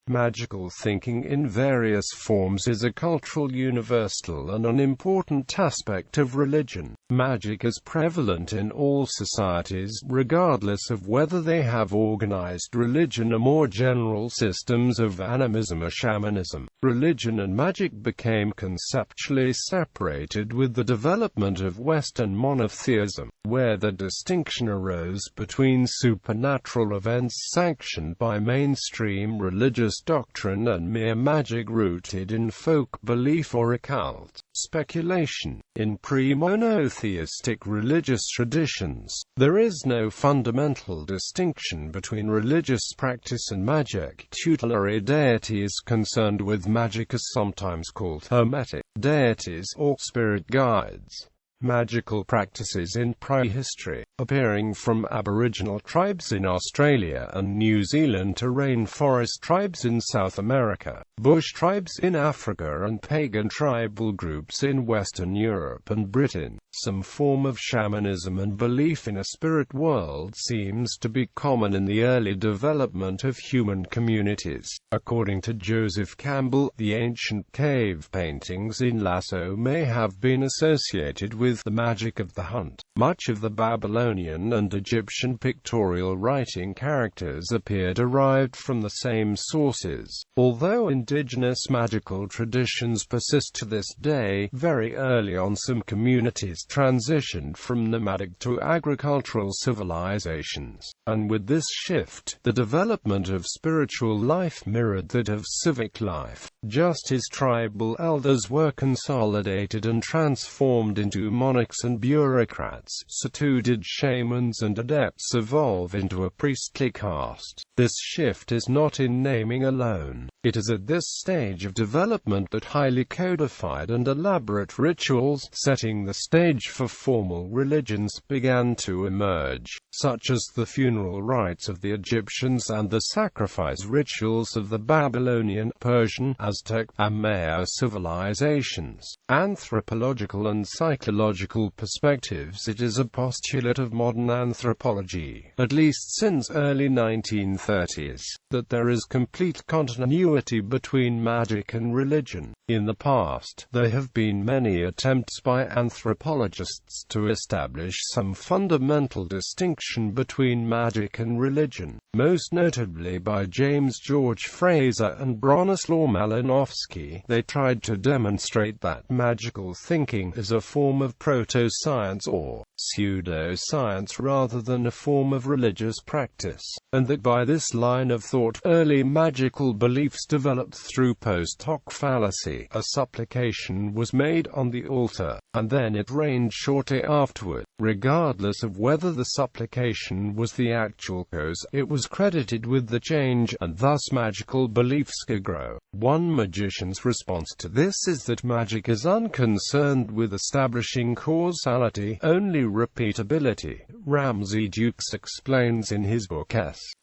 Magical thinking in various forms is a cultural universal and an important aspect of religion. Magic is prevalent in all societies, regardless of whether they have organized religion or more general systems of animism or shamanism. Religion and magic became conceptually separated with the development of Western monotheism, where the distinction arose between supernatural events sanctioned by mainstream religious doctrine and mere magic rooted in folk belief or occult speculation. In pre-monotheistic religious traditions, there is no fundamental distinction between religious practice and magic. Tutelary deities concerned with magic are sometimes called hermetic deities or spirit guides. Magical practices in prehistory, appearing from Aboriginal tribes in Australia and New Zealand to rainforest tribes in South America, bush tribes in Africa and pagan tribal groups in Western Europe and Britain. Some form of shamanism and belief in a spirit world seems to be common in the early development of human communities. According to Joseph Campbell, the ancient cave paintings in Lasso may have been associated with the magic of the hunt. Much of the Babylonian and Egyptian pictorial writing characters appear derived from the same sources. Although indigenous magical traditions persist to this day, very early on some communities transitioned from nomadic to agricultural civilizations, and with this shift, the development of spiritual life mirrored that of civic life. Just as tribal elders were consolidated and transformed into monarchs and bureaucrats, so too did shamans and adepts evolve into a priestly caste. This shift is not in naming alone. It is at this stage of development that highly codified and elaborate rituals, setting the stage for formal religions, began to emerge, such as the funeral rites of the Egyptians and the sacrifice rituals of the Babylonian, Persian, Aztec, and Maya civilizations. Anthropological and psychological perspectives. It is a postulate of modern anthropology, at least since early 1930s, that there is complete continuity between magic and religion. In the past, there have been many attempts by anthropologists to establish some fundamental distinction between magic and religion, most notably by James George Fraser and Bronislaw Malinowski. They tried to demonstrate that magical thinking is a form of proto-science or pseudo-science rather than a form of religious practice, and that by this line of thought, early magical beliefs developed through post hoc fallacy. A supplication was made on the altar, and then it rained shortly afterward. Regardless of whether the supplication was the actual cause, it was credited with the change, and thus magical beliefs could grow. One magician's response to this is that magic is unconcerned with establishing causality, only repeatability. Ramsey Dukes explains in his book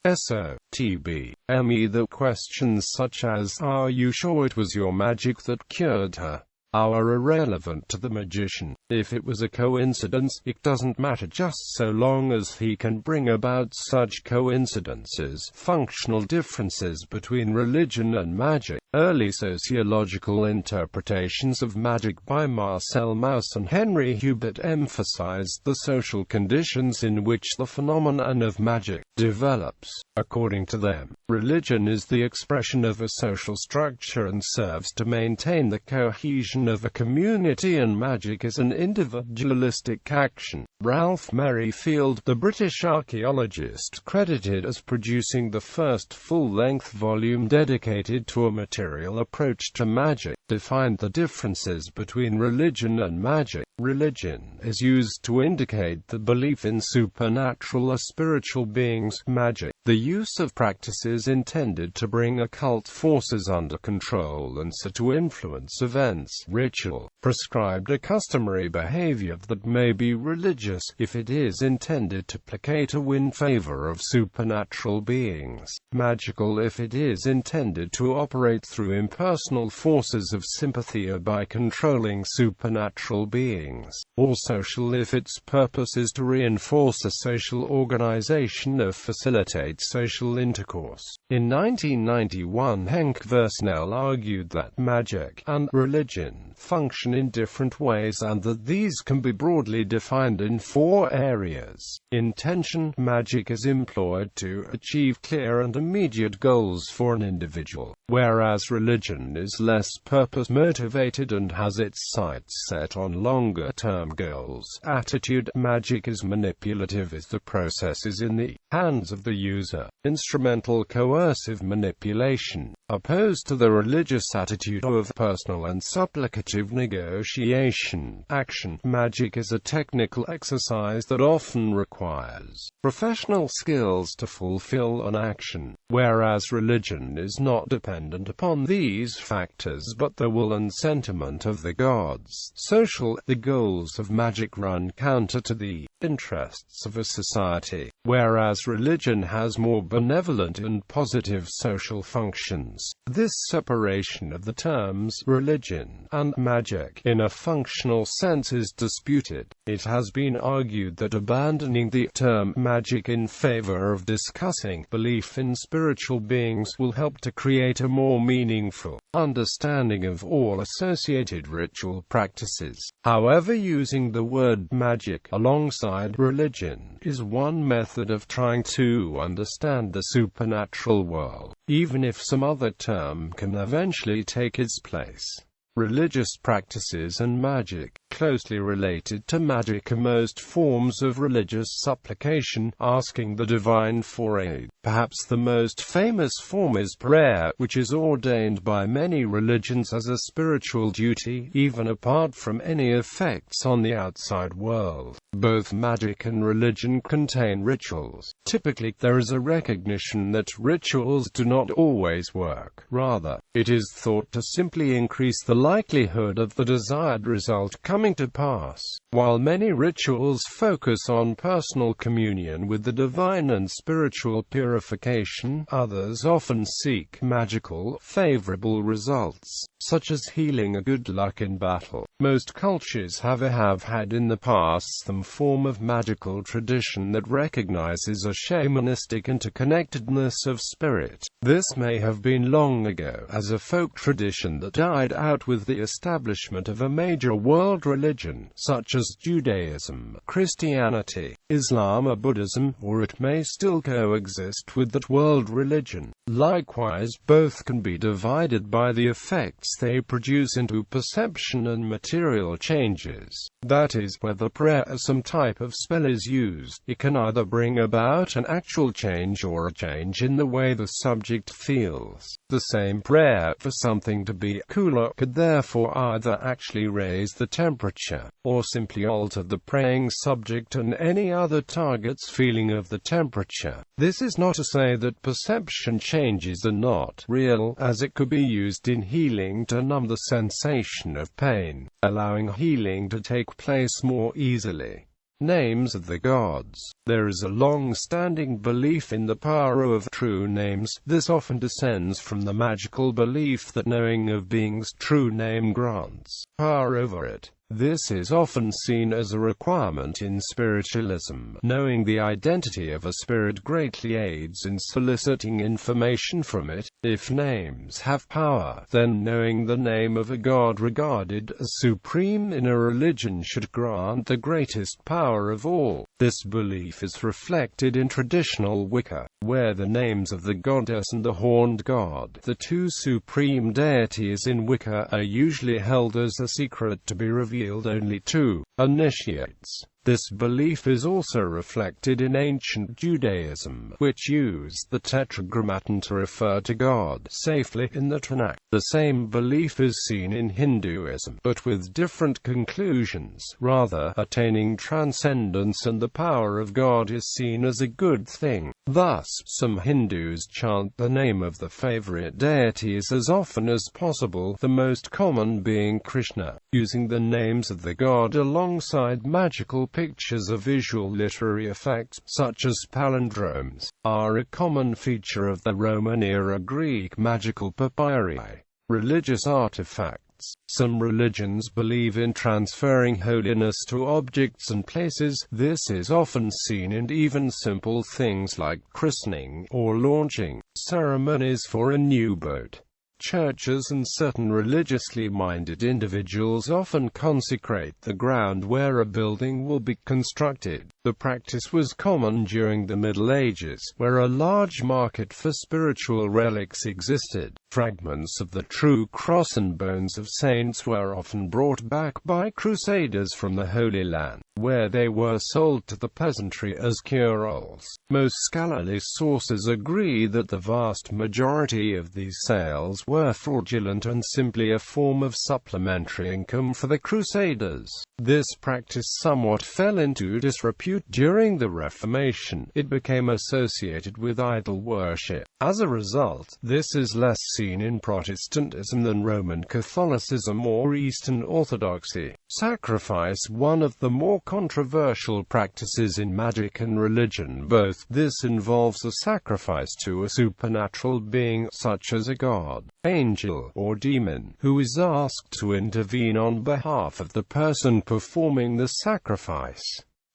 S.O.T.B.M.E. that questions such as, "Are you sure it was your magic that cured her?" are irrelevant to the magician. If it was a coincidence, it doesn't matter just so long as he can bring about such coincidences. Functional differences between religion and magic. Early sociological interpretations of magic by Marcel Mauss and Henry Hubert emphasized the social conditions in which the phenomenon of magic develops. According to them, religion is the expression of a social structure and serves to maintain the cohesion of a community, and magic is an individualistic action. Ralph Merrifield, the British archaeologist credited as producing the first full-length volume dedicated to a material approach to magic, defined the differences between religion and magic. Religion is used to indicate the belief in supernatural or spiritual beings. Magic, the use of practices intended to bring occult forces under control and so to influence events. Ritual, prescribed or customary behavior that may be religious, if it is intended to placate or win favor of supernatural beings. Magical, if it is intended to operate through impersonal forces of of sympathy or by controlling supernatural beings, or social if its purpose is to reinforce a social organization or facilitate social intercourse. In 1991, Henk Versnell argued that magic and religion function in different ways and that these can be broadly defined in four areas. Intention: magic is employed to achieve clear and immediate goals for an individual, whereas religion is less purpose-motivated and has its sights set on longer-term goals. Attitude: magic is manipulative as the process is in the hands of the user, instrumental coercive manipulation, opposed to the religious attitude of personal and supplicative negotiation. Action: magic is a technical exercise that often requires professional skills to fulfill an action, whereas religion is not dependent upon these factors but the will and sentiment of the gods. Social: the goals of magic run counter to the interests of a society, whereas religion has more benevolent and positive social functions. This separation of the terms religion and magic in a functional sense is disputed. It has been argued that abandoning the term magic in favor of discussing belief in spiritual beings will help to create a more meaningful understanding of all associated ritual practices. However, using the word magic alongside religion is one method of trying to understand the supernatural world, even if some other term can eventually take its place. Religious practices and magic. Closely related to magic are most forms of religious supplication, asking the divine for aid. Perhaps the most famous form is prayer, which is ordained by many religions as a spiritual duty, even apart from any effects on the outside world. Both magic and religion contain rituals. Typically, there is a recognition that rituals do not always work. Rather, it is thought to simply increase the likelihood of the desired result coming to pass. While many rituals focus on personal communion with the divine and spiritual purification, others often seek magical, favorable results, such as healing or good luck in battle. Most cultures have had in the past some form of magical tradition that recognizes a shamanistic interconnectedness of spirit. This may have been long ago as a folk tradition that died out with the establishment of a major world religion, such as Judaism, Christianity, Islam or Buddhism, or it may still coexist with that world religion. Likewise, both can be divided by the effects they produce into perception and material changes. That is, whether prayer as some type of spell is used, it can either bring about an actual change or a change in the way the subject feels. The same prayer for something to be cooler could therefore either actually raise the temperature, or simply alter the praying subject and any other target's feeling of the temperature. This is not to say that perception changes are not real, as it could be used in healing to numb the sensation of pain, allowing healing to take place more easily. Names of the gods. There is a long-standing belief in the power of true names. This often descends from the magical belief that knowing of being's true name grants power over it. This is often seen as a requirement in spiritualism. Knowing the identity of a spirit greatly aids in soliciting information from it. If names have power, then knowing the name of a god regarded as supreme in a religion should grant the greatest power of all. This belief is reflected in traditional Wicca, where the names of the goddess and the horned god, the two supreme deities in Wicca, are usually held as a secret to be revealed only to initiates. This belief is also reflected in ancient Judaism, which used the tetragrammaton to refer to God safely in the Tanakh. The same belief is seen in Hinduism, but with different conclusions. Rather, attaining transcendence and the power of God is seen as a good thing. Thus, some Hindus chant the name of the favorite deities as often as possible, the most common being Krishna. Using the names of the god alongside magical pictures of visual literary effects, such as palindromes, are a common feature of the Roman-era Greek magical papyri. Religious artifacts. objects. Some religions believe in transferring holiness to objects and places. This is often seen in even simple things like christening or launching ceremonies for a new boat. Churches and certain religiously minded individuals often consecrate the ground where a building will be constructed. The practice was common during the Middle Ages, where a large market for spiritual relics existed. Fragments of the true cross and bones of saints were often brought back by crusaders from the Holy Land, where they were sold to the peasantry as cure-alls. Most scholarly sources agree that the vast majority of these sales were fraudulent and simply a form of supplementary income for the crusaders. This practice somewhat fell into disrepute during the Reformation. It became associated with idol worship. As a result, this is less seen in Protestantism than Roman Catholicism or Eastern Orthodoxy. Sacrifice, one of the more controversial practices in magic and religion both. This involves a sacrifice to a supernatural being, such as a god, angel, or demon, who is asked to intervene on behalf of the person performing the sacrifice.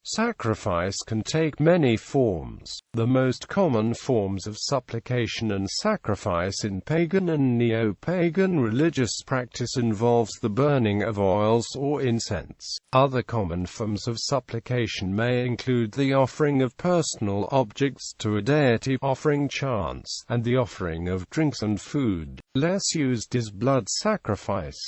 Sacrifice can take many forms. The most common forms of supplication and sacrifice in pagan and neo-pagan religious practice involves the burning of oils or incense. Other common forms of supplication may include the offering of personal objects to a deity, offering chants, and the offering of drinks and food. Less used is blood sacrifice.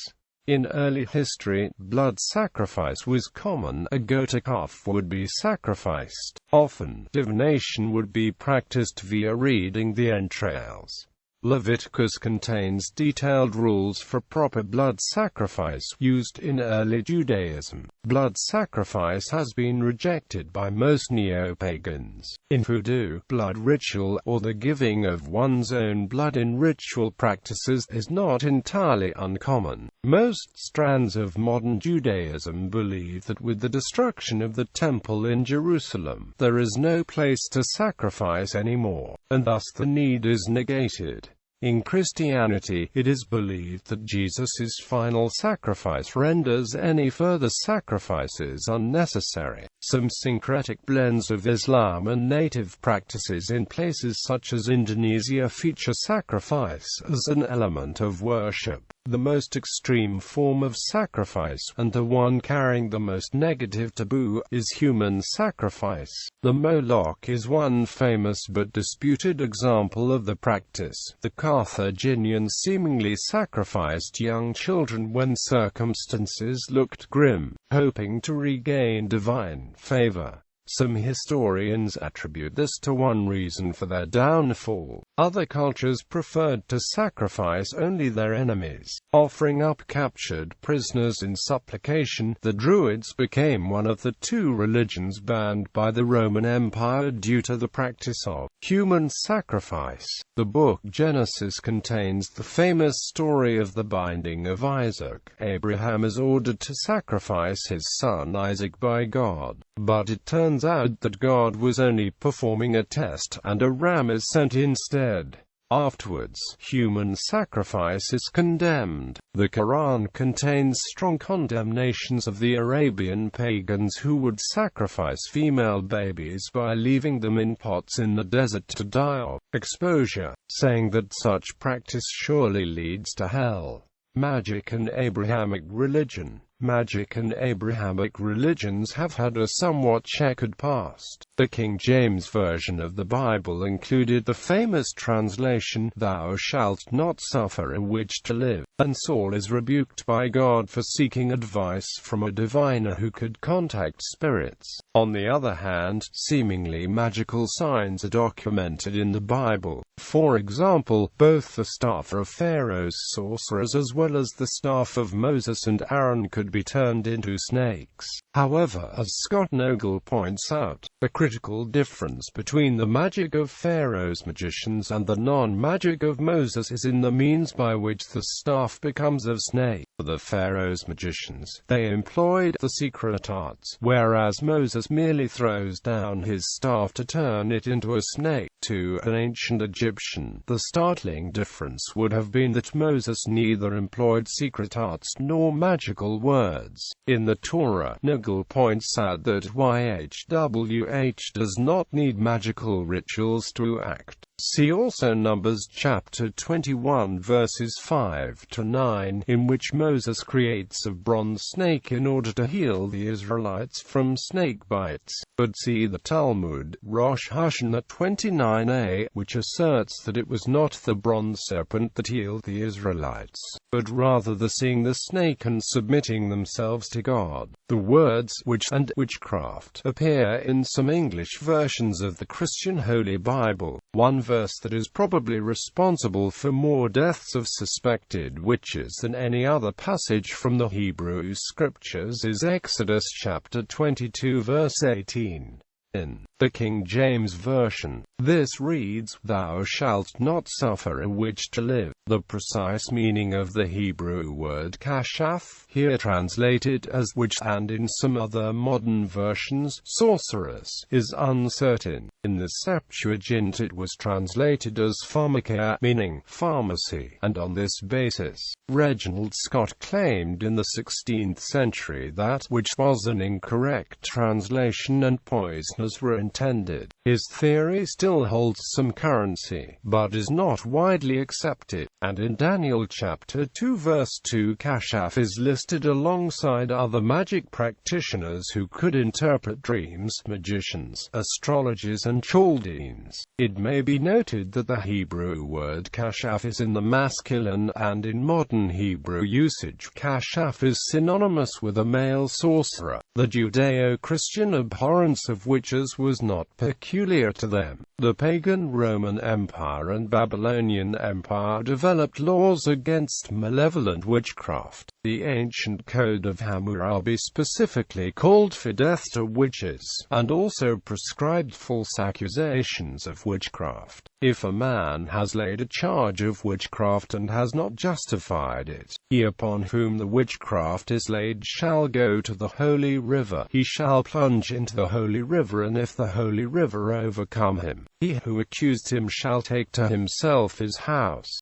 In early history, blood sacrifice was common. A goat calf would be sacrificed. Often, divination would be practiced via reading the entrails. Leviticus contains detailed rules for proper blood sacrifice used in early Judaism. Blood sacrifice has been rejected by most neo-pagans. In voodoo, blood ritual, or the giving of one's own blood in ritual practices, is not entirely uncommon. Most strands of modern Judaism believe that with the destruction of the Temple in Jerusalem, there is no place to sacrifice anymore, and thus the need is negated. In Christianity, it is believed that Jesus' final sacrifice renders any further sacrifices unnecessary. Some syncretic blends of Islam and native practices in places such as Indonesia feature sacrifice as an element of worship. The most extreme form of sacrifice, and the one carrying the most negative taboo, is human sacrifice. The Moloch is one famous but disputed example of the practice. The Carthaginians seemingly sacrificed young children when circumstances looked grim, hoping to regain divine favor. Some historians attribute this to one reason for their downfall. Other cultures preferred to sacrifice only their enemies, offering up captured prisoners in supplication. The Druids became one of the two religions banned by the Roman Empire due to the practice of human sacrifice. The book Genesis contains the famous story of the binding of Isaac. Abraham is ordered to sacrifice his son Isaac by God, but it turns out that God was only performing a test, and a ram is sent instead. Afterwards, human sacrifice is condemned. The Quran contains strong condemnations of the Arabian pagans who would sacrifice female babies by leaving them in pots in the desert to die of exposure, saying that such practice surely leads to hell. Magic and Abrahamic religion. Magic and Abrahamic religions have had a somewhat checkered past. The King James Version of the Bible included the famous translation, "Thou shalt not suffer a witch to live," and Saul is rebuked by God for seeking advice from a diviner who could contact spirits. On the other hand, seemingly magical signs are documented in the Bible. For example, both the staff of Pharaoh's sorcerers as well as the staff of Moses and Aaron could be turned into snakes. However, as Scott Nogle points out, the critical difference between the magic of Pharaoh's magicians and the non-magic of Moses is in the means by which the staff becomes a snake. For the Pharaoh's magicians, they employed the secret arts, whereas Moses merely throws down his staff to turn it into a snake. to an ancient Egyptian. The startling difference would have been that Moses neither employed secret arts nor magical words. In the Torah, Nagel points out that YHWH does not need magical rituals to act. See also Numbers chapter 21 verses 5 to 9, in which Moses creates a bronze snake in order to heal the Israelites from snake bites. But see the Talmud, Rosh Hashanah 29a, which asserts that it was not the bronze serpent that healed the Israelites, but rather the seeing the snake and submitting themselves to God. The words witch and witchcraft appear in some English versions of the Christian Holy Bible. One verse that is probably responsible for more deaths of suspected witches than any other passage from the Hebrew Scriptures is Exodus chapter 22 verse 18. In the King James Version, this reads, "Thou shalt not suffer a witch to live." The precise meaning of the Hebrew word kashaf, here translated as witch and in some other modern versions, sorceress, is uncertain. In the Septuagint it was translated as pharmakeia, meaning pharmacy, and on this basis, Reginald Scott claimed in the 16th century that witch was an incorrect translation and poisoners were intended. His theory still holds some currency, but is not widely accepted, and in Daniel chapter 2 verse 2 Kashaf is listed alongside other magic practitioners who could interpret dreams, magicians, astrologers and Chaldeans. It may be noted that the Hebrew word kashaf is in the masculine, and in modern Hebrew usage kashaf is synonymous with a male sorcerer. The Judeo-Christian abhorrence of witches was not peculiar to them. The pagan Roman Empire and Babylonian Empire developed laws against malevolent witchcraft. The ancient Code of Hammurabi specifically called for death to witches, and also prescribed false accusations of witchcraft. If a man has laid a charge of witchcraft and has not justified it, he upon whom the witchcraft is laid shall go to the holy river. He shall plunge into the holy river, and if the holy river overcome him, he who accused him shall take to himself his house.